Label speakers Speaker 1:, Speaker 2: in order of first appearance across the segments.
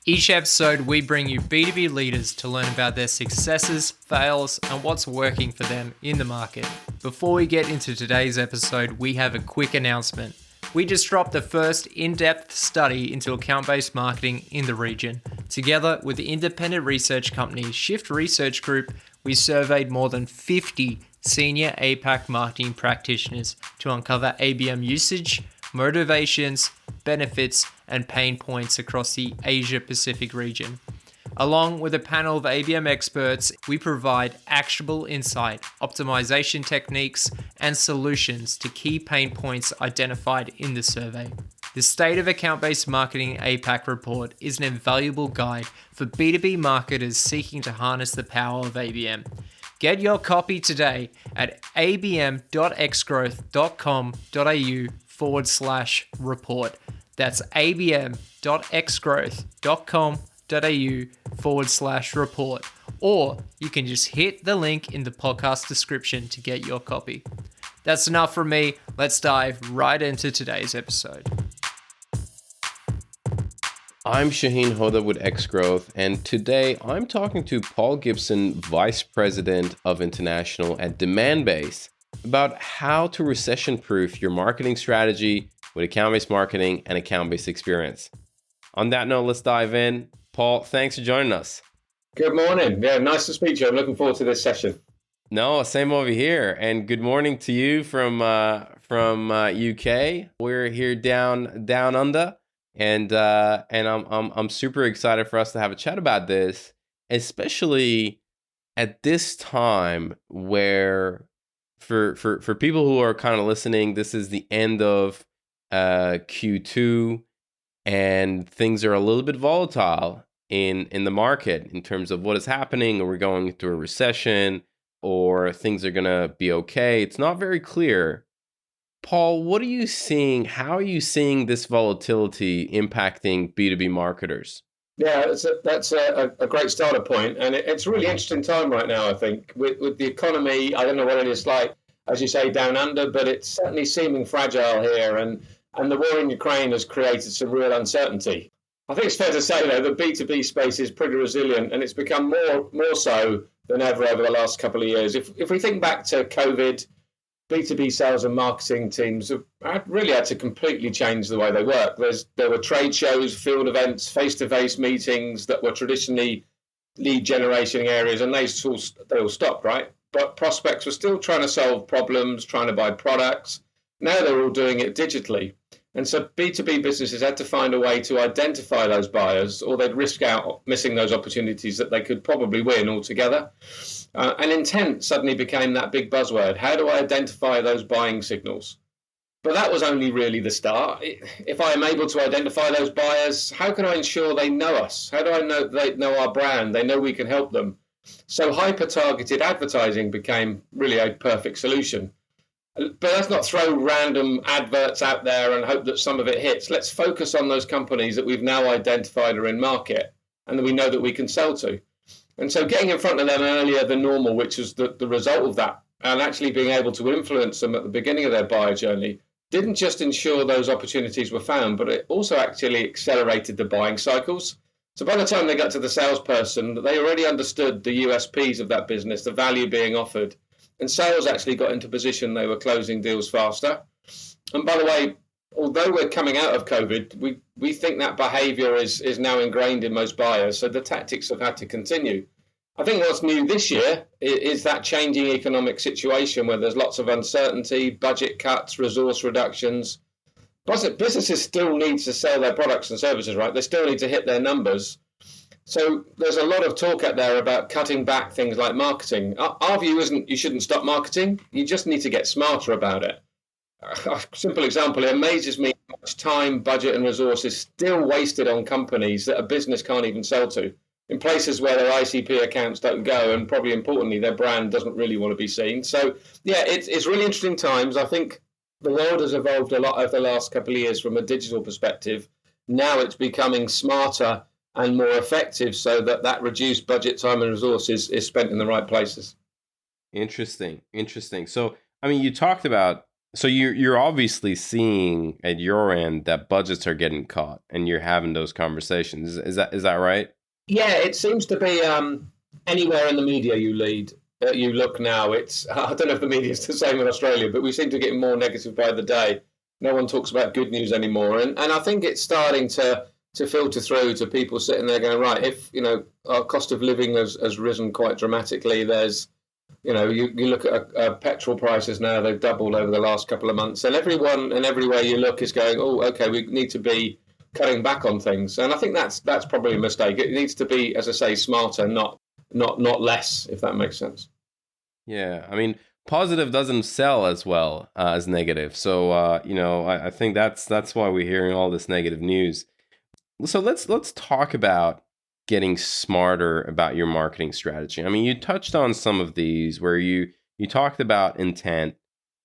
Speaker 1: Each episode, we bring you B2B leaders to learn about their successes, fails, and what's working for them in the market. Before we get into today's episode, we have a quick announcement. We just dropped the first in-depth study into account-based marketing in the region. Together with the independent research company Shift Research Group, we surveyed more than 50 senior APAC marketing practitioners to uncover ABM usage, motivations, benefits, and pain points across the Asia-Pacific region. Along with a panel of ABM experts, we provide actionable insight, optimization techniques, and solutions to key pain points identified in the survey. The State of Account-Based Marketing APAC report is an invaluable guide for B2B marketers seeking to harness the power of ABM. Get your copy today at abm.xgrowth.com.au/report. That's abm.xgrowth.com.au/report. Or you can just hit the link in the podcast description to get your copy. That's enough from me. Let's dive right into today's episode.
Speaker 2: I'm Shahin with xGrowth, and today I'm talking to Paul Gibson, Vice President of International at Demandbase, about how to recession-proof your marketing strategy with account-based marketing and account-based experience. On that note, let's dive in. Paul, thanks for joining us.
Speaker 3: Good morning. Yeah, nice to speak to you. I'm looking forward to this session.
Speaker 2: No, same over here. And good morning to you from UK. We're here down under. And I'm super excited for us to have a chat about this, especially at this time where for people who are kind of listening, this is the end of Q2 and things are a little bit volatile in the market in terms of what is happening. Are we going through a recession or things are going to be okay? It's not very clear. Paul, what are you seeing? How are you seeing this volatility impacting B2B marketers?
Speaker 3: Yeah, that's a great starter point. And it's a really interesting time right now, I think, with the economy. I don't know what it is like, as you say, down under, but it's certainly seeming fragile here. And the war in Ukraine has created some real uncertainty. I think it's fair to say, though, the B2B space is pretty resilient, and it's become more so than ever over the last couple of years. If we think back to COVID, B2B sales and marketing teams have really had to completely change the way they work. There were trade shows, field events, face-to-face meetings that were traditionally lead generation areas, and they all stopped, right? But prospects were still trying to solve problems, trying to buy products. Now they're all doing it digitally. And so B2B businesses had to find a way to identify those buyers, or they'd risk out missing those opportunities that they could probably win altogether. And intent suddenly became that big buzzword. How do I identify those buying signals? But that was only really the start. If I am able to identify those buyers, how can I ensure they know us? How do I know they know our brand? They know we can help them. So hyper-targeted advertising became really a perfect solution. But let's not throw random adverts out there and hope that some of it hits. Let's focus on those companies that we've now identified are in market and that we know that we can sell to. And so getting in front of them earlier than normal, which was the result of that, and actually being able to influence them at the beginning of their buyer journey, didn't just ensure those opportunities were found, but it also actually accelerated the buying cycles. So by the time they got to the salesperson, they already understood the USPs of that business, the value being offered. And sales actually got into position, they were closing deals faster. And by the way, although we're coming out of COVID, we think that behavior is now ingrained in most buyers. So the tactics have had to continue. I think what's new this year is that changing economic situation where there's lots of uncertainty, budget cuts, resource reductions. Businesses still need to sell their products and services, right? They still need to hit their numbers. So there's a lot of talk out there about cutting back things like marketing. Our view isn't you shouldn't stop marketing. You just need to get smarter about it. A simple example, it amazes me how much time, budget, and resources still wasted on companies that a business can't even sell to, in places where their ICP accounts don't go, and probably importantly, their brand doesn't really want to be seen. So, yeah, it's really interesting times. I think the world has evolved a lot over the last couple of years from a digital perspective. Now it's becoming smarter and more effective so that reduced budget, time, and resources is spent in the right places.
Speaker 2: Interesting. So, I mean, you talked about So you're obviously seeing at your end that budgets are getting cut, and you're having those conversations. Is that right?
Speaker 3: Yeah, it seems to be anywhere in the media you look now. It's I don't know if the media is the same in Australia, but we seem to get more negative by the day. No one talks about good news anymore, and I think it's starting to filter through to people sitting there going, right, if our cost of living has risen quite dramatically. There's you look at petrol prices now; they've doubled over the last couple of months, and everyone and everywhere you look is going, oh, okay, we need to be cutting back on things, and I think that's probably a mistake. It needs to be, as I say, smarter, not less, if that makes sense.
Speaker 2: Yeah, I mean, positive doesn't sell as well as negative. So I think that's why we're hearing all this negative news. So let's talk about getting smarter about your marketing strategy. I mean, you touched on some of these where you talked about intent,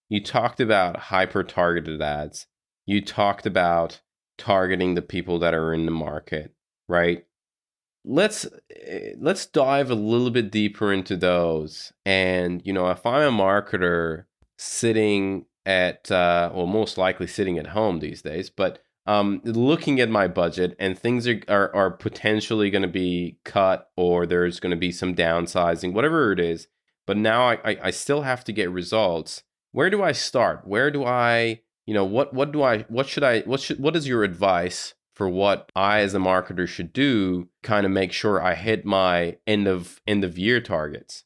Speaker 2: you talked about hyper targeted ads, you talked about targeting the people that are in the market, right? Let's dive a little bit deeper into those. And if I'm a marketer sitting at most likely sitting at home these days, but looking at my budget and things are potentially going to be cut, or there's going to be some downsizing, whatever it is, but now I still have to get results. Where do I start? Where do I, what is your advice for what I as a marketer should do, kind of make sure I hit my end of year targets?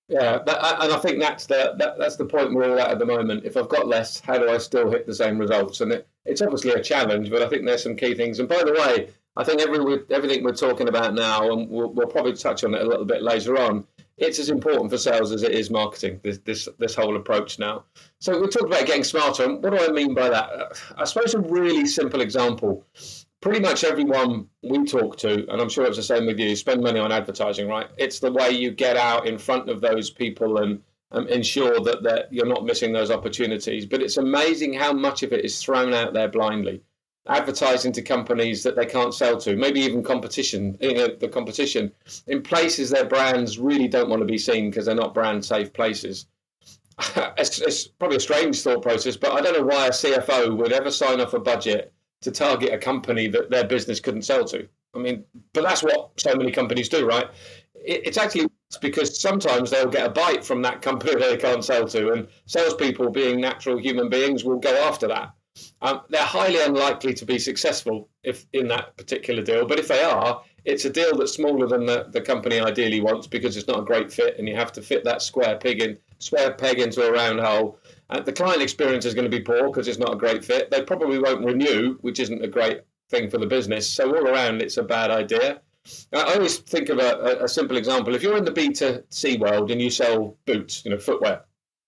Speaker 3: Yeah, and I think that's the point we're all at the moment. If I've got less, how do I still hit the same results? And it's obviously a challenge, but I think there's some key things. And by the way, I think everything we're talking about now, and we'll probably touch on it a little bit later on, it's as important for sales as it is marketing, this whole approach now. So we talked about getting smarter. And what do I mean by that? I suppose a really simple example. Pretty much everyone we talk to, and I'm sure it's the same with you, spend money on advertising, right? It's the way you get out in front of those people and ensure that you're not missing those opportunities. But it's amazing how much of it is thrown out there blindly. Advertising to companies that they can't sell to, maybe even competition, the competition in places their brands really don't want to be seen because they're not brand safe places. It's probably a strange thought process, but I don't know why a CFO would ever sign off a budget to target a company that their business couldn't sell to. I mean, but that's what so many companies do, right? It's actually because sometimes they'll get a bite from that company that they can't sell to, and salespeople, being natural human beings, will go after that. They're highly unlikely to be successful if in that particular deal, but if they are, it's a deal that's smaller than the company ideally wants because it's not a great fit, and you have to fit that square peg into a round hole. The client experience is going to be poor because it's not a great fit. They probably won't renew, which isn't a great thing for the business. So all around, it's a bad idea. I always think of a simple example. If you're in the B2C world and you sell boots, footwear,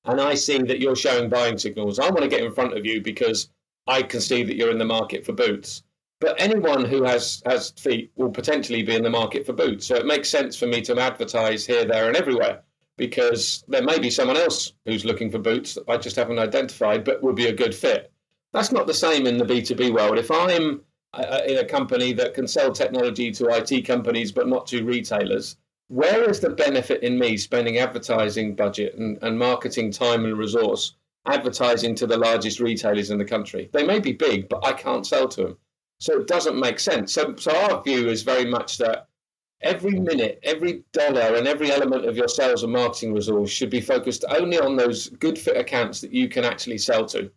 Speaker 3: and I see that you're showing buying signals, I want to get in front of you because I can see that you're in the market for boots. But anyone who has feet will potentially be in the market for boots. So it makes sense for me to advertise here, there, and everywhere, because there may be someone else who's looking for boots that I just haven't identified, but would be a good fit. That's not the same in the B2B world. If I'm in a company that can sell technology to IT companies, but not to retailers, where is the benefit in me spending advertising budget and marketing time and resource advertising to the largest retailers in the country? They may be big, but I can't sell to them. So it doesn't make sense. So our view is very much that every minute, every dollar, and every element of your sales and marketing resource should be focused only on those good fit accounts that you can actually sell to.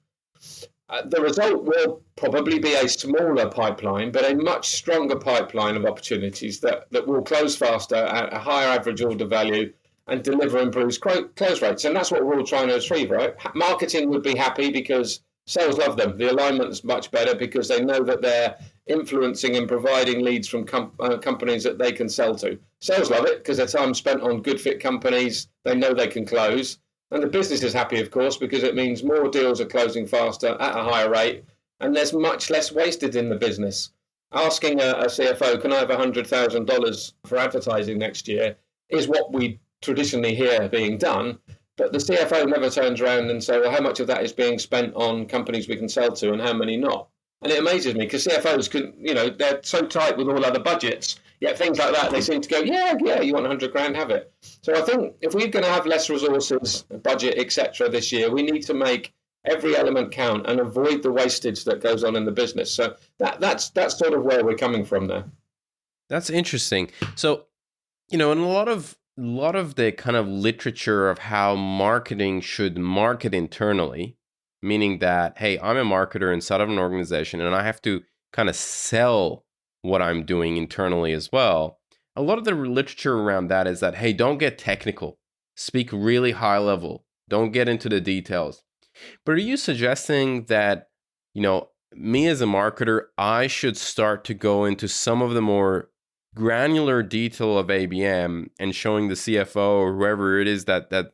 Speaker 3: The result will probably be a smaller pipeline, but a much stronger pipeline of opportunities that will close faster at a higher average order value and deliver improved close rates. And that's what we're all trying to achieve, right? Marketing would be happy because sales love them. The alignment is much better because they know that they're influencing and providing leads from companies that they can sell to. Sales love it because their time spent on good fit companies they know they can close. And the business is happy, of course, because it means more deals are closing faster at a higher rate, and there's much less wasted in the business. Asking a CFO, can I have $100,000 for advertising next year, is what we traditionally hear being done. But the CFO never turns around and say, well, how much of that is being spent on companies we can sell to and how many not? And it amazes me because CFOs can, they're so tight with all other budgets, yet things like that, they seem to go, yeah, you want 100 grand, have it. So I think if we're going to have less resources, budget, etc. this year, we need to make every element count, and avoid the wastage that goes on in the business. So that's sort of where we're coming from there.
Speaker 2: That's interesting. So, in a lot of the kind of literature of how marketing should market internally, meaning that, hey, I'm a marketer inside of an organization and I have to kind of sell what I'm doing internally as well. A lot of the literature around that is that, hey, don't get technical, speak really high level, don't get into the details. But are you suggesting that, me as a marketer, I should start to go into some of the more granular detail of ABM and showing the CFO or whoever it is that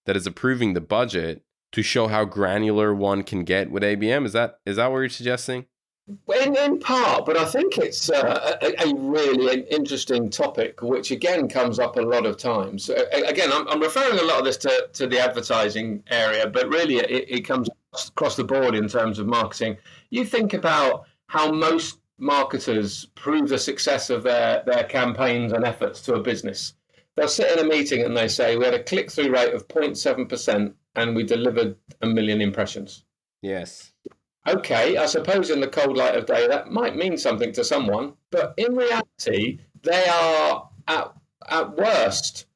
Speaker 2: is approving the budget to show how granular one can get with ABM? Is that what you're suggesting?
Speaker 3: In part, but I think it's a really interesting topic, which again comes up a lot of times. Again, I'm referring a lot of this to the advertising area, but really it comes across the board in terms of marketing. You think about how most marketers prove the success of their campaigns and efforts to a business. They'll sit in a meeting and they say, we had a click-through rate of 0.7% and we delivered 1 million impressions.
Speaker 2: Yes.
Speaker 3: Okay, I suppose in the cold light of day, that might mean something to someone, but in reality, they are at worst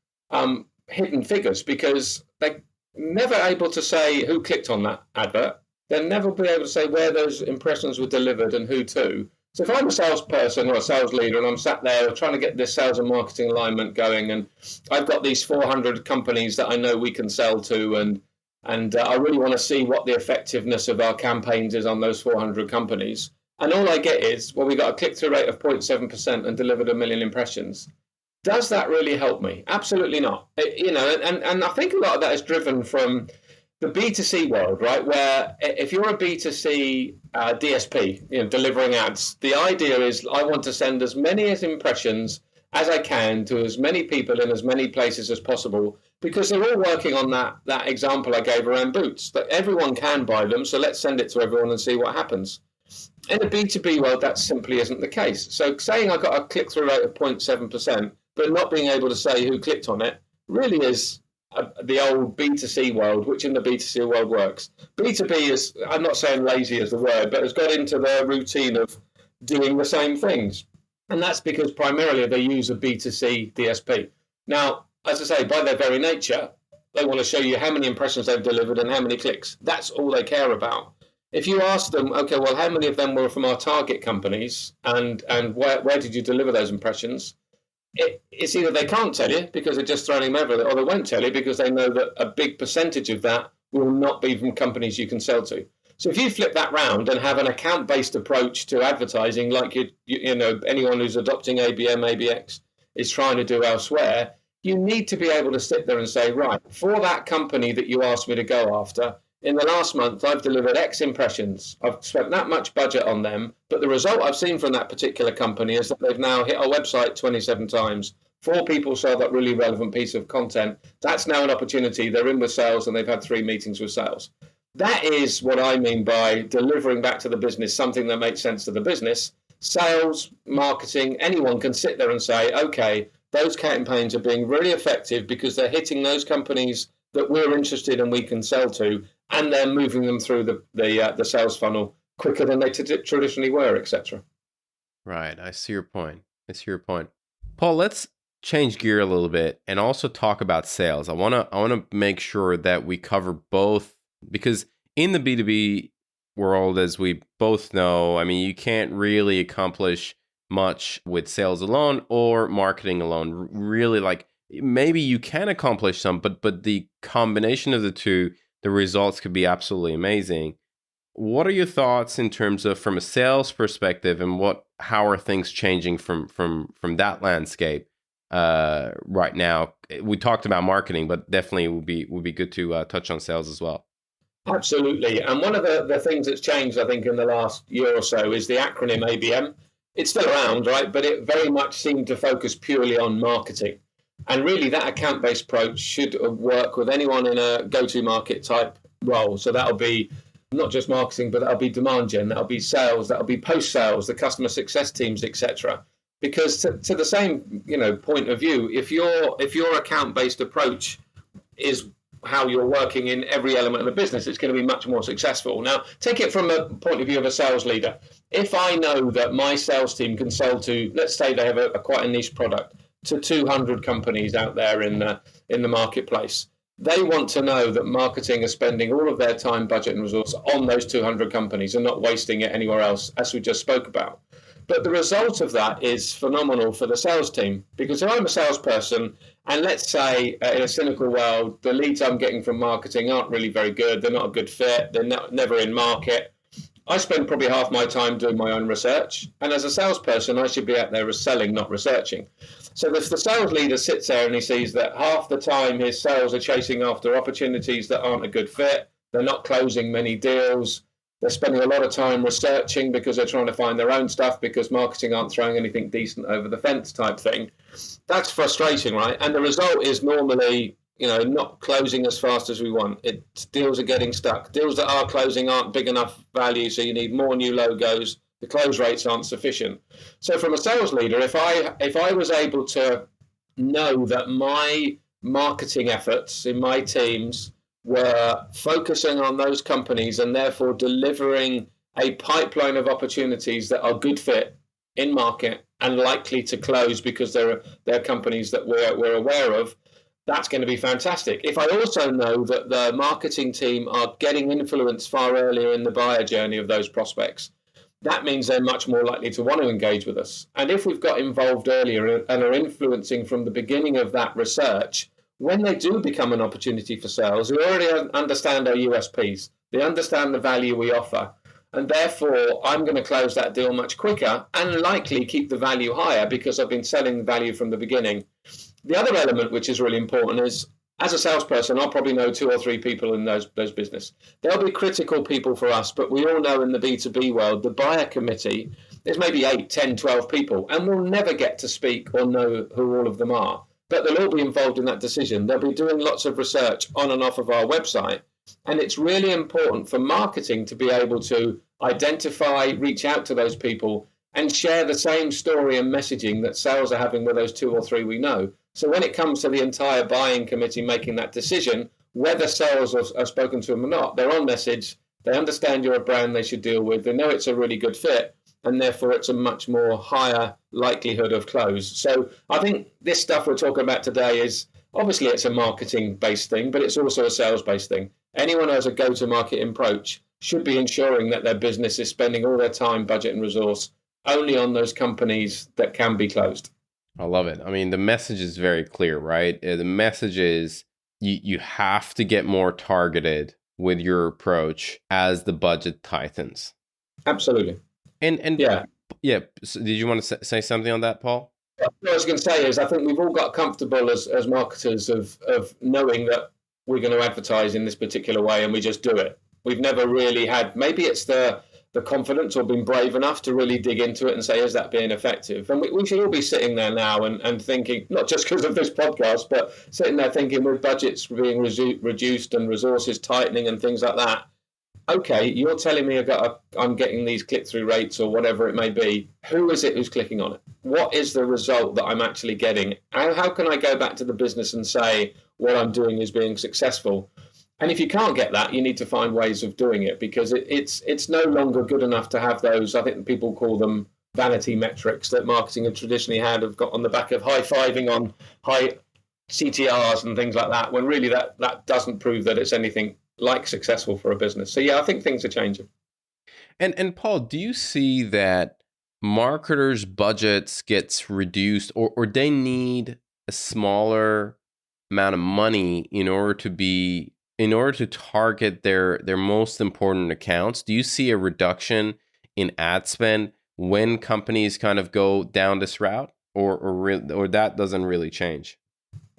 Speaker 3: hidden figures, because they're never able to say who clicked on that advert. They'll never be able to say where those impressions were delivered and who to. So if I'm a salesperson or a sales leader and I'm sat there trying to get this sales and marketing alignment going, and I've got these 400 companies that I know we can sell to, and I really want to see what the effectiveness of our campaigns is on those 400 companies. And all I get is, well, we got a click-through rate of 0.7% and delivered 1 million impressions. Does that really help me? Absolutely not. And I think a lot of that is driven from the B2C world, right? Where if you're a B2C DSP, delivering ads, the idea is I want to send as many impressions as I can to as many people in as many places as possible, because they're all working on that example I gave around boots, that everyone can buy them, so let's send it to everyone and see what happens. In the B2B world, that simply isn't the case. So saying I got a click-through rate of 0.7%, but not being able to say who clicked on it, really is the old B2C world, which in the B2C world works. B2B is, I'm not saying lazy as the word, but has got into their routine of doing the same things. And that's because primarily they use a B2C DSP. Now, as I say, by their very nature, they want to show you how many impressions they've delivered and how many clicks. That's all they care about. If you ask them, okay, well, how many of them were from our target companies, and where did you deliver those impressions? It's either they can't tell you because they're just throwing them everywhere, or they won't tell you because they know that a big percentage of that will not be from companies you can sell to. So if you flip that round and have an account-based approach to advertising, like anyone who's adopting ABM, ABX is trying to do elsewhere, you need to be able to sit there and say, right, for that company that you asked me to go after, in the last month, I've delivered X impressions. I've spent that much budget on them, but the result I've seen from that particular company is that they've now hit our website 27 times. 4 people saw that really relevant piece of content. That's now an opportunity. They're in with sales and they've had 3 meetings with sales. That is what I mean by delivering back to the business something that makes sense to the business. Sales, marketing, anyone can sit there and say, okay, those campaigns are being really effective because they're hitting those companies that we're interested in and we can sell to, and they're moving them through the sales funnel quicker than they traditionally were, etc.
Speaker 2: Right. I see your point. Paul, let's change gear a little bit and also talk about sales. I want to make sure that we cover both, because in the B2B world, as we both know, I mean, you can't really accomplish much with sales alone or marketing alone. Really, like, maybe you can accomplish some, but the combination of the two, the results could be absolutely amazing. What are your thoughts in terms of from a sales perspective, and how are things changing from that landscape right now? We talked about marketing, but definitely would be good to touch on sales as well.
Speaker 3: Absolutely. And one of the things that's changed, I think, in the last year or so is the acronym ABM. It's still around, right? But it very much seemed to focus purely on marketing. And really, that account-based approach should work with anyone in a go-to-market type role. So that'll be not just marketing, but that'll be demand gen, that'll be sales, that'll be post-sales, the customer success teams, etc. Because to the same point of view, if your account-based approach is how you're working in every element of the business, it's going to be much more successful. Now, take it from a point of view of a sales leader. If I know that my sales team can sell to, let's say they have a quite a niche product, to 200 companies out there in the marketplace, they want to know that marketing is spending all of their time, budget, and resource on those 200 companies and not wasting it anywhere else, as we just spoke about. But the result of that is phenomenal for the sales team, because if I'm a salesperson, and let's say in a cynical world, the leads I'm getting from marketing aren't really very good, they're not a good fit, they're never in market, I spend probably half my time doing my own research. And as a salesperson, I should be out there selling, not researching. So if the sales leader sits there and he sees that half the time his sales are chasing after opportunities that aren't a good fit, they're not closing many deals, they're spending a lot of time researching because they're trying to find their own stuff because marketing aren't throwing anything decent over the fence type thing, that's frustrating, right? And the result is normally, not closing as fast as we want. Deals are getting stuck. Deals that are closing aren't big enough value, so you need more new logos. The close rates aren't sufficient. So from a sales leader, if I was able to know that my marketing efforts in my teams were focusing on those companies and therefore delivering a pipeline of opportunities that are good fit in market and likely to close because they're companies that we're aware of, that's going to be fantastic. If I also know that the marketing team are getting influence far earlier in the buyer journey of those prospects, that means they're much more likely to want to engage with us. And if we've got involved earlier and are influencing from the beginning of that research, when they do become an opportunity for sales, we already understand our USPs. They understand the value we offer. And therefore, I'm going to close that deal much quicker and likely keep the value higher because I've been selling the value from the beginning. The other element, which is really important, is as a salesperson, I'll probably know 2 or 3 people in those business. They'll be critical people for us, but we all know in the B2B world, the buyer committee, there's maybe 8, 10, 12 people, and we'll never get to speak or know who all of them are. But they'll all be involved in that decision. They'll be doing lots of research on and off of our website. And it's really important for marketing to be able to identify, reach out to those people and share the same story and messaging that sales are having with those 2 or 3 we know. So when it comes to the entire buying committee making that decision, whether sales are spoken to them or not, they're on message, they understand you're a brand they should deal with, they know it's a really good fit, and therefore it's a much more higher likelihood of close. So I think this stuff we're talking about today is, obviously it's a marketing-based thing, but it's also a sales-based thing. Anyone who has a go-to-market approach should be ensuring that their business is spending all their time, budget, and resource only on those companies that can be closed.
Speaker 2: I love it. I mean, the message is very clear, right? The message is you have to get more targeted with your approach as the budget tightens.
Speaker 3: Absolutely.
Speaker 2: And yeah. So did you want to say something on that, Paul?
Speaker 3: What I was going to say is I think we've all got comfortable as marketers of knowing that we're going to advertise in this particular way and we just do it. We've never really had, maybe it's the confidence or been brave enough to really dig into it and say, is that being effective? And we should all be sitting there now and thinking, not just because of this podcast, but sitting there thinking with budgets being reduced and resources tightening and things like that. Okay, you're telling me I'm getting these click-through rates or whatever it may be. Who is it who's clicking on it? What is the result that I'm actually getting? How can I go back to the business and say what I'm doing is being successful? And if you can't get that, you need to find ways of doing it because it's no longer good enough to have those, I think people call them vanity metrics that marketing had traditionally have got on the back of high-fiving on high CTRs and things like that, when really that doesn't prove that it's anything like successful for a business. So yeah, I think things are changing.
Speaker 2: And Paul, do you see that marketers' budgets gets reduced or they need a smaller amount of money in order to target their most important accounts? Do you see a reduction in ad spend when companies kind of go down this route, or that doesn't really change?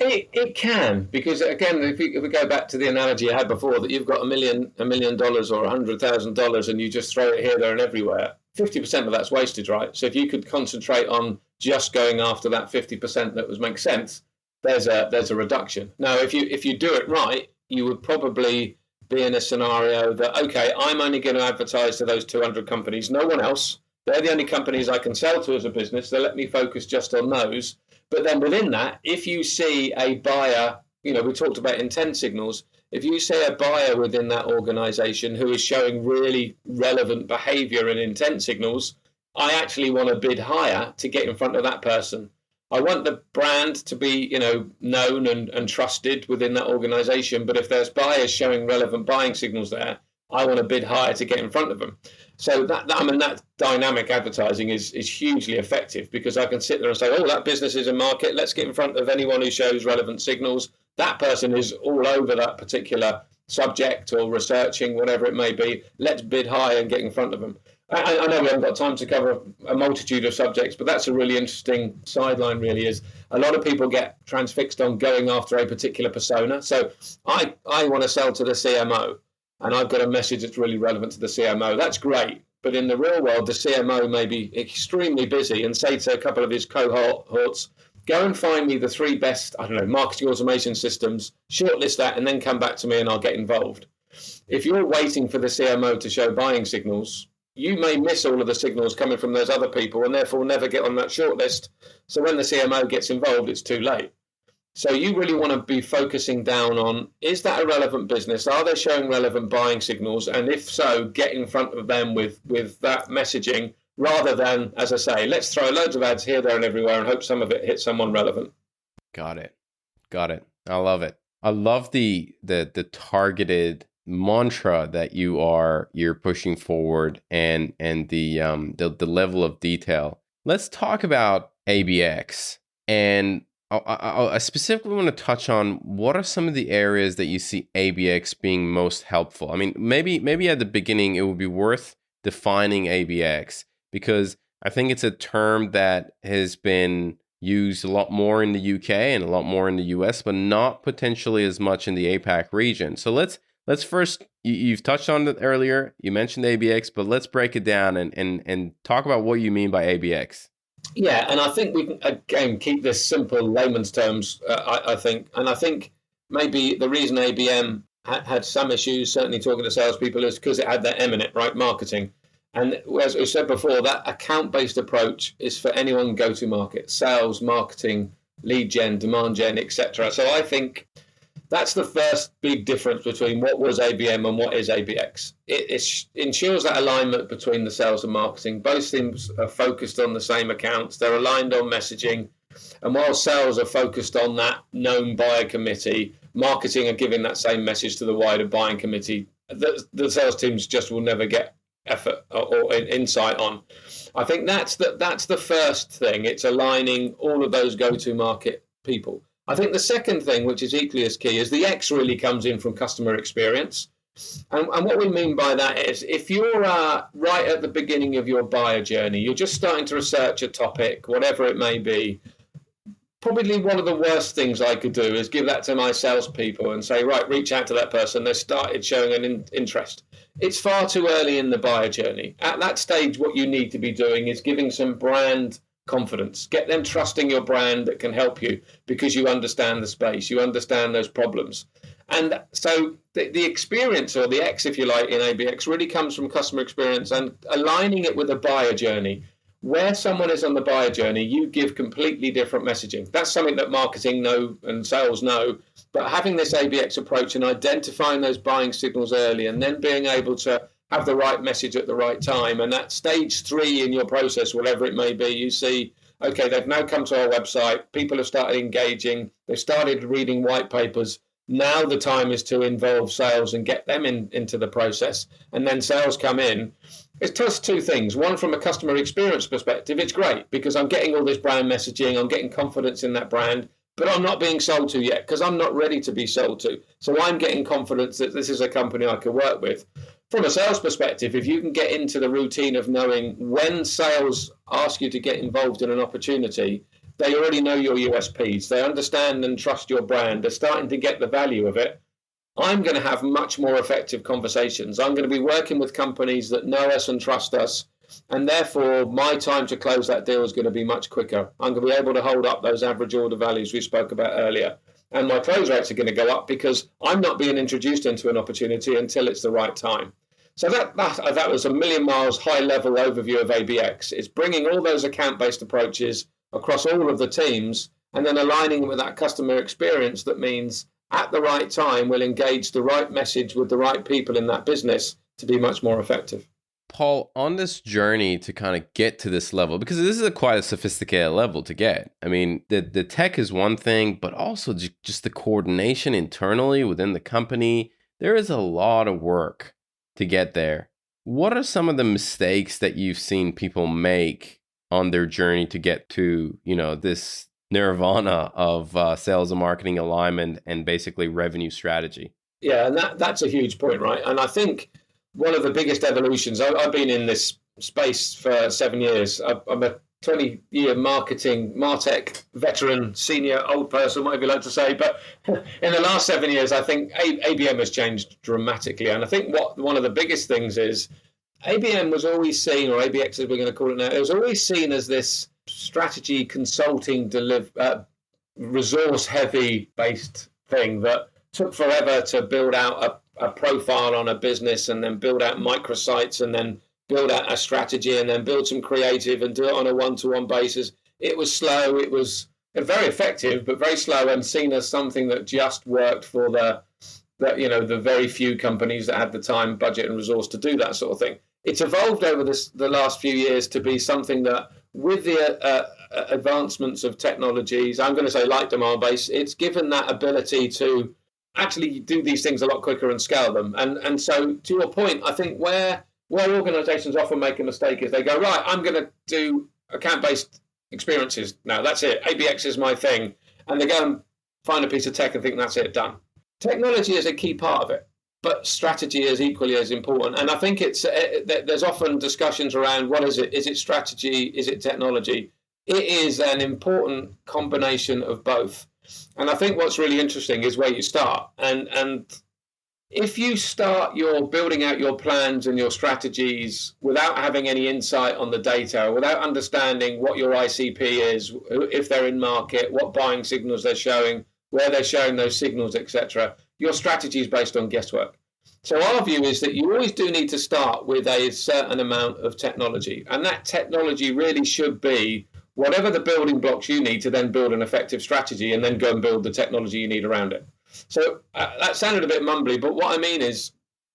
Speaker 3: It can, because again, if we go back to the analogy I had before, that you've got $1 million or $100,000 and you just throw it here, there, and everywhere, 50% of that's wasted, right? So if you could concentrate on just going after that 50% that makes sense, there's a reduction. Now, if you do it right, you would probably be in a scenario that, okay, I'm only going to advertise to those 200 companies, no one else. They're the only companies I can sell to as a business. They let me focus just on those. But then within that, if you see a buyer, we talked about intent signals. If you see a buyer within that organization who is showing really relevant behavior and intent signals, I actually want to bid higher to get in front of that person. I want the brand to be, known and trusted within that organization. But if there's buyers showing relevant buying signals there, I want to bid higher to get in front of them. So that dynamic advertising is hugely effective, because I can sit there and say, oh, that business is in market. Let's get in front of anyone who shows relevant signals. That person is all over that particular subject or researching, whatever it may be. Let's bid high and get in front of them. I know we haven't got time to cover a multitude of subjects, but that's a really interesting sideline, really, is a lot of people get transfixed on going after a particular persona. So I want to sell to the CMO, and I've got a message that's really relevant to the CMO. That's great. But in the real world, the CMO may be extremely busy and say to a couple of his cohorts, go and find me the 3 best, marketing automation systems, shortlist that, and then come back to me and I'll get involved. If you're waiting for the CMO to show buying signals, you may miss all of the signals coming from those other people and therefore never get on that shortlist. So when the CMO gets involved, it's too late. So you really want to be focusing down on, is that a relevant business? Are they showing relevant buying signals? And if so, get in front of them with that messaging, rather than, as I say, let's throw loads of ads here, there, and everywhere and hope some of it hits someone relevant.
Speaker 2: Got it. I love it. I love the targeted mantra that you're pushing forward, and the level of detail. Let's talk about ABX, and I specifically want to touch on what are some of the areas that you see ABX being most helpful. I mean, maybe at the beginning it would be worth defining ABX, because I think it's a term that has been used a lot more in the UK and a lot more in the US, but not potentially as much in the APAC region. So let's first, you've touched on it earlier, you mentioned ABX, but let's break it down and talk about what you mean by ABX.
Speaker 3: Yeah, and I think we can, again, keep this simple, layman's terms, I think. And I think maybe the reason ABM had some issues, certainly talking to salespeople, is because it had that M in it, right? Marketing. And as we said before, that account-based approach is for anyone go-to-market, sales, marketing, lead gen, demand gen, etc. So I think that's the first big difference between what was ABM and what is ABX. It ensures that alignment between the sales and marketing. Both teams are focused on the same accounts. They're aligned on messaging. And while sales are focused on that known buyer committee, marketing are giving that same message to the wider buying committee. The sales teams just will never get effort or insight on. I think that's the first thing. It's aligning all of those go-to-market people. I think the second thing, which is equally as key, is the X really comes in from customer experience. And what we mean by that is, if you're right at the beginning of your buyer journey, you're just starting to research a topic, whatever it may be, probably one of the worst things I could do is give that to my salespeople and say, right, reach out to that person. They started showing an interest. It's far too early in the buyer journey. At that stage, what you need to be doing is giving some brand confidence. Get them trusting your brand that can help you, because you understand the space, you understand those problems. And so the experience, or the X, if you like, in ABX really comes from customer experience and aligning it with a buyer journey. Where someone is on the buyer journey, you give completely different messaging. That's something that marketing know and sales know. But having this ABX approach and identifying those buying signals early, and then being able to have the right message at the right time. And at stage 3 in your process, whatever it may be, you see, okay, they've now come to our website. People have started engaging. They've started reading white papers. Now the time is to involve sales and get them into the process. And then sales come in. It does 2 things. One, from a customer experience perspective, it's great because I'm getting all this brand messaging. I'm getting confidence in that brand, but I'm not being sold to yet because I'm not ready to be sold to. So I'm getting confidence that this is a company I can work with. From a sales perspective, if you can get into the routine of knowing when sales ask you to get involved in an opportunity, they already know your USPs. They understand and trust your brand. They're starting to get the value of it. I'm going to have much more effective conversations. I'm going to be working with companies that know us and trust us. And therefore, my time to close that deal is going to be much quicker. I'm going to be able to hold up those average order values we spoke about earlier. And my close rates are going to go up because I'm not being introduced into an opportunity until it's the right time. So that was a million miles high-level overview of ABX. It's bringing all those account-based approaches across all of the teams and then aligning with that customer experience. That means at the right time will engage the right message with the right people in that business to be much more effective.
Speaker 2: Paul, on this journey to kind of get to this level, because this is quite a sophisticated level to get. I mean, the tech is one thing, but also just the coordination internally within the company. There is a lot of work to get there. What are some of the mistakes that you've seen people make on their journey to get to, this nirvana of sales and marketing alignment and basically revenue strategy?
Speaker 3: Yeah, and that's a huge point, right? And I think one of the biggest evolutions, I've been in this space for 7 years. I'm a 20-year martech veteran, senior, old person, whatever you like to say. But in the last 7 years, I think ABM has changed dramatically. And I think one of the biggest things is ABM was always seen, or ABX as we're going to call it now, it was always seen as this strategy consulting, resource-heavy based thing that took forever to build out a profile on a business and then build out microsites and then build out a strategy and then build some creative and do it on a one-to-one basis. It was slow. It was very effective, but very slow and seen as something that just worked for the very few companies that had the time, budget and resource to do that sort of thing. It's evolved over the last few years to be something that with the advancements of technologies, I'm going to say like Demandbase, it's given that ability to actually do these things a lot quicker and scale them. And so to your point, I think where organizations often make a mistake is they go, right, I'm going to do account-based experiences now. That's it. ABX is my thing. And they go and find a piece of tech and think that's it, done. Technology is a key part of it, but strategy is equally as important. And I think there's often discussions around what is it? Is it strategy? Is it technology? It is an important combination of both. And I think what's really interesting is where you start. And if you start building out your plans and your strategies without having any insight on the data, without understanding what your ICP is, if they're in market, what buying signals they're showing, where they're showing those signals, etc., your strategy is based on guesswork. So our view is that you always do need to start with a certain amount of technology. And that technology really should be whatever the building blocks you need to then build an effective strategy and then go and build the technology you need around it. So that sounded a bit mumbly, but what I mean is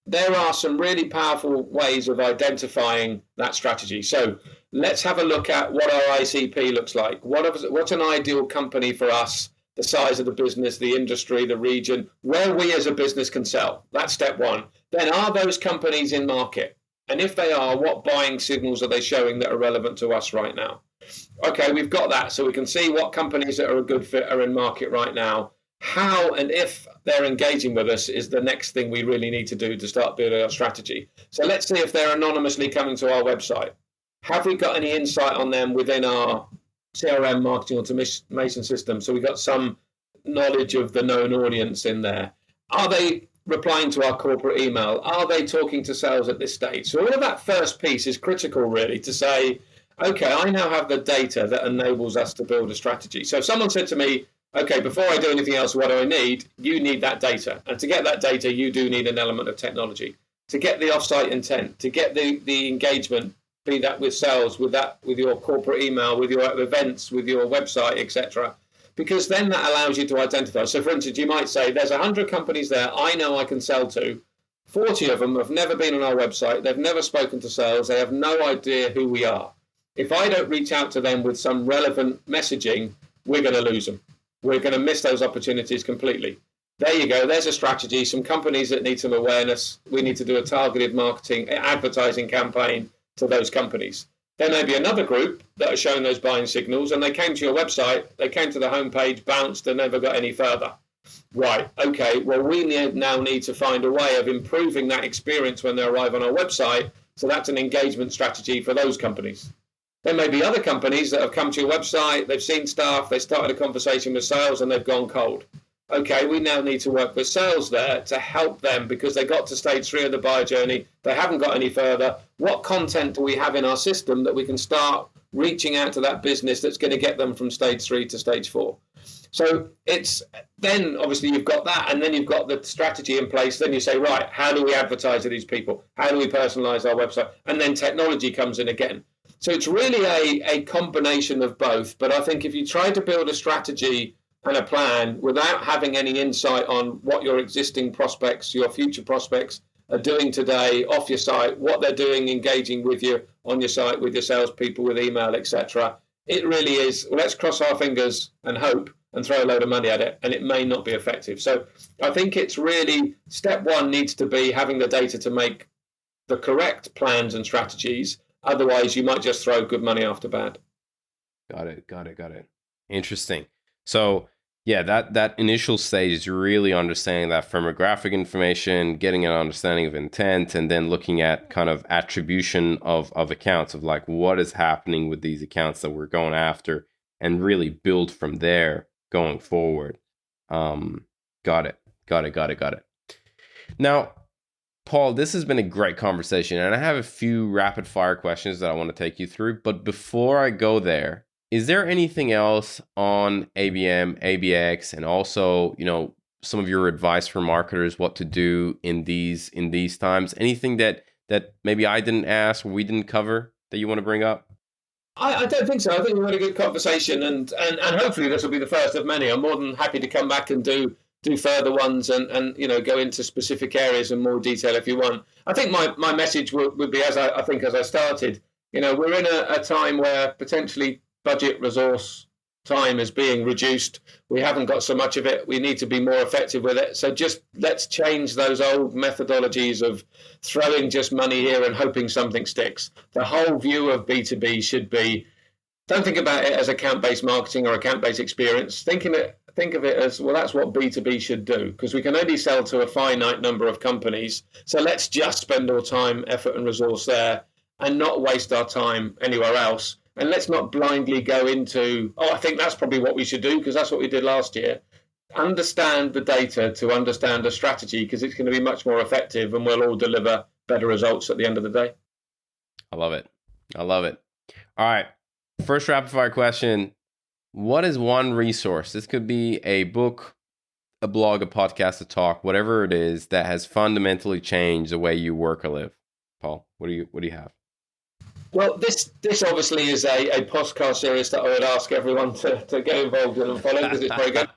Speaker 3: there are some really powerful ways of identifying that strategy. So let's have a look at what our ICP looks like. What's an ideal company for us, the size of the business, the industry, the region, where we as a business can sell. That's step one. Then are those companies in market? And if they are, what buying signals are they showing that are relevant to us right now? Okay, we've got that. So we can see what companies that are a good fit are in market right now. How and if they're engaging with us is the next thing we really need to do to start building our strategy. So let's see if they're anonymously coming to our website. Have we got any insight on them within our CRM marketing automation system? So we've got some knowledge of the known audience in there. Are they replying to our corporate email? Are they talking to sales at this stage? So all of that first piece is critical really to say, okay, I now have the data that enables us to build a strategy. So if someone said to me, okay, before I do anything else, what do I need? You need that data. And to get that data, you do need an element of technology. To get the offsite intent, to get the engagement, be that with sales, with your corporate email, with your events, with your website, etc. Because then that allows you to identify. So for instance, you might say, there's 100 companies there I know I can sell to. 40 of them have never been on our website. They've never spoken to sales. They have no idea who we are. If I don't reach out to them with some relevant messaging, we're going to lose them. We're going to miss those opportunities completely. There you go. There's a strategy. Some companies that need some awareness. We need to do a targeted marketing, advertising campaign to those companies. There may be another group that are showing those buying signals and they came to your website, they came to the homepage, bounced and never got any further. Right. Okay. Well, we now need to find a way of improving that experience when they arrive on our website. So that's an engagement strategy for those companies. There may be other companies that have come to your website, they've seen stuff, they started a conversation with sales and they've gone cold. Okay, we now need to work with sales there to help them because they got to stage 3 of the buyer journey, they haven't got any further. What content do we have in our system that we can start reaching out to that business that's going to get them from stage 3 to stage 4? So it's then obviously you've got that and then you've got the strategy in place. Then you say, right, how do we advertise to these people? How do we personalize our website? And then technology comes in again. So it's really a combination of both. But I think if you try to build a strategy and a plan without having any insight on what your existing prospects, your future prospects are doing today off your site, what they're doing engaging with you on your site, with your salespeople, with email, etc. It really is, let's cross our fingers and hope and throw a load of money at it, and it may not be effective. So I think it's really, step one needs to be having the data to make the correct plans and strategies. Otherwise, you might just throw good money after bad.
Speaker 2: Got it. Interesting. So yeah, that initial stage is really understanding that firmographic information, getting an understanding of intent, and then looking at kind of attribution of accounts, of like what is happening with these accounts that we're going after, and really build from there going forward. Got it. Now, Paul, this has been a great conversation, and I have a few rapid fire questions that I want to take you through. But before I go there, is there anything else on ABM, ABX, and also, some of your advice for marketers, what to do in these times? Anything that maybe I didn't ask or we didn't cover that you want to bring up?
Speaker 3: I don't think so. I think we had a good conversation, and hopefully this will be the first of many. I'm more than happy to come back and do further ones and go into specific areas in more detail if you want. I think my message would be, as I started, we're in a time where potentially budget, resource, time is being reduced. We haven't got so much of it. We need to be more effective with it. So just let's change those old methodologies of throwing just money here and hoping something sticks. The whole view of B2B should be, don't think about it as account-based marketing or account-based experience. Think of it as, well, that's what B2B should do, because we can only sell to a finite number of companies. So let's just spend our time, effort, and resource there and not waste our time anywhere else. And let's not blindly go into, I think that's probably what we should do, because that's what we did last year. Understand the data to understand a strategy, because it's going to be much more effective and we'll all deliver better results at the end of the day.
Speaker 2: I love it. All right. First rapid fire question. What is one resource? This could be a book, a blog, a podcast, a talk, whatever it is, that has fundamentally changed the way you work or live. Paul, what do you have?
Speaker 3: Well, this obviously is a podcast series that I would ask everyone to get involved in and follow, because it's very good.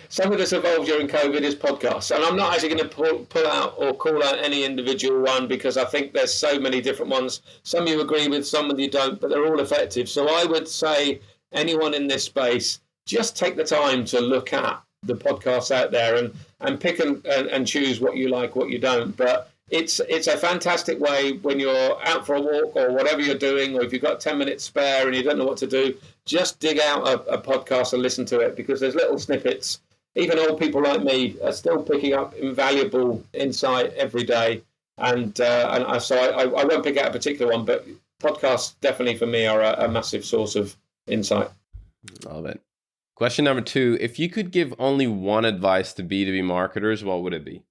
Speaker 3: Some of this evolved during COVID is podcasts, and I'm not actually going to pull out or call out any individual one, because I think there's so many different ones. Some you agree with, some you don't, but they're all effective. So I would say anyone in this space, just take the time to look at the podcasts out there and pick and choose what you like, what you don't. But it's a fantastic way when you're out for a walk or whatever you're doing, or if you've got 10 minutes spare and you don't know what to do, just dig out a podcast and listen to it, because there's little snippets. Even old people like me are still picking up invaluable insight every day. And so I won't pick out a particular one, but podcasts definitely for me are a massive source of insight.
Speaker 2: Love it. Question number 2, if you could give only one advice to B2B marketers, what would it be?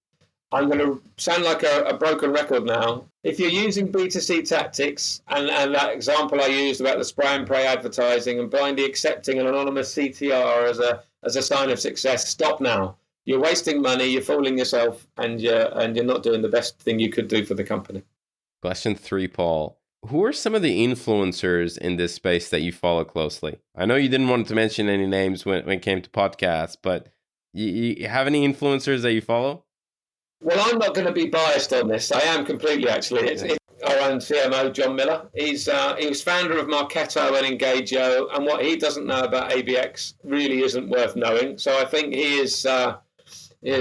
Speaker 3: I'm going to sound like a broken record now. If you're using B2C tactics, and that example I used about the spray and pray advertising and blindly accepting an anonymous CTR as a sign of success, stop now. You're wasting money, you're fooling yourself, and you're not doing the best thing you could do for the company.
Speaker 2: Question 3, Paul. Who are some of the influencers in this space that you follow closely? I know you didn't want to mention any names when it came to podcasts, but you have any influencers that you follow?
Speaker 3: Well, I'm not going to be biased on this. I am completely, actually. It's our own CMO, John Miller. He was founder of Marketo and Engagio, and what he doesn't know about ABX really isn't worth knowing. So I think he is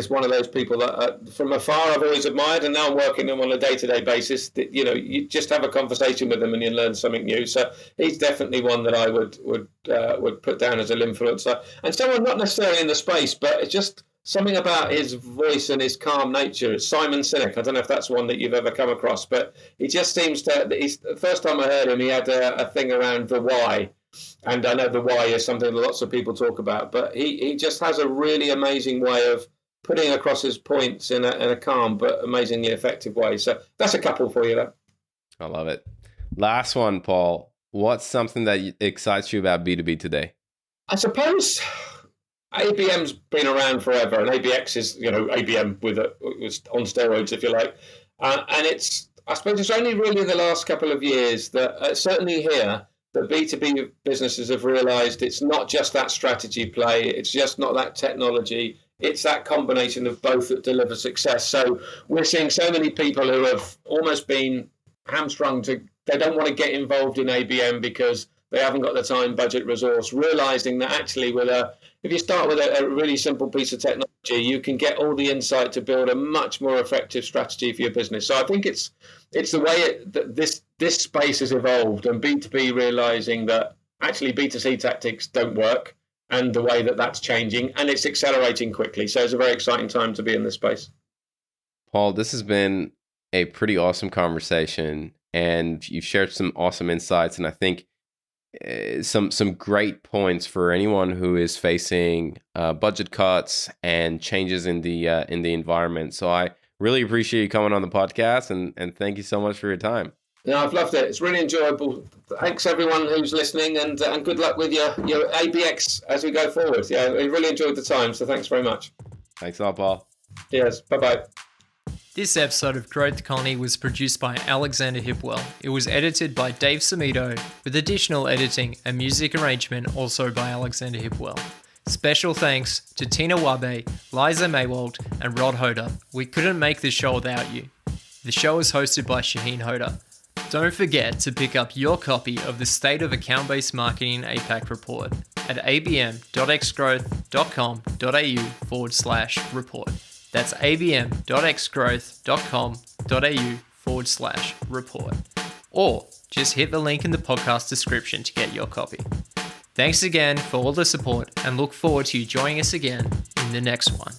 Speaker 3: one of those people that from afar I've always admired, and now I'm working with him on a day-to-day basis. That, you just have a conversation with him and you learn something new. So he's definitely one that I would put down as an influencer, and someone not necessarily in the space, but it's just something about his voice and his calm nature. It's Simon Sinek. I don't know if that's one that you've ever come across, but he just seems to. The first time I heard him, he had a thing around the why. And I know the why is something that lots of people talk about, but he just has a really amazing way of putting across his points in a calm but amazingly effective way. So that's a couple for you there.
Speaker 2: I love it. Last one, Paul. What's something that excites you about B2B today?
Speaker 3: I suppose ABM's been around forever, and ABX is, ABM it was on steroids, if you like. And I suppose it's only really in the last couple of years that certainly here the B2B businesses have realized it's not just that strategy play, it's just not that technology, it's that combination of both that deliver success. So we're seeing so many people who have almost been hamstrung they don't want to get involved in ABM because they haven't got the time, budget, resource, realizing that actually if you start with a really simple piece of technology, you can get all the insight to build a much more effective strategy for your business. So I think it's the way that this space has evolved, and B2B realizing that actually B2C tactics don't work, and the way that that's changing, and it's accelerating quickly. So it's a very exciting time to be in this space.
Speaker 2: Paul, this has been a pretty awesome conversation, and you've shared some awesome insights, and I think some great points for anyone who is facing budget cuts and changes in the environment. So I really appreciate you coming on the podcast, and thank you so much for your time.
Speaker 3: No, I've loved it. It's really enjoyable. Thanks everyone who's listening, and good luck with your ABX as we go forward. Yeah, we really enjoyed the time, so thanks very much.
Speaker 2: Thanks a lot, Paul.
Speaker 3: Yes, bye-bye.
Speaker 1: This episode of Growth Colony was produced by Alexander Hipwell. It was edited by Dave Samito, with additional editing and music arrangement also by Alexander Hipwell. Special thanks to Tina Wabe, Liza Maywald, and Rod Hoda. We couldn't make this show without you. The show is hosted by Shahin Hoda. Don't forget to pick up your copy of the State of Account-Based Marketing APAC report at abm.xgrowth.com.au/report. That's abm.xgrowth.com.au/report. Or just hit the link in the podcast description to get your copy. Thanks again for all the support, and look forward to you joining us again in the next one.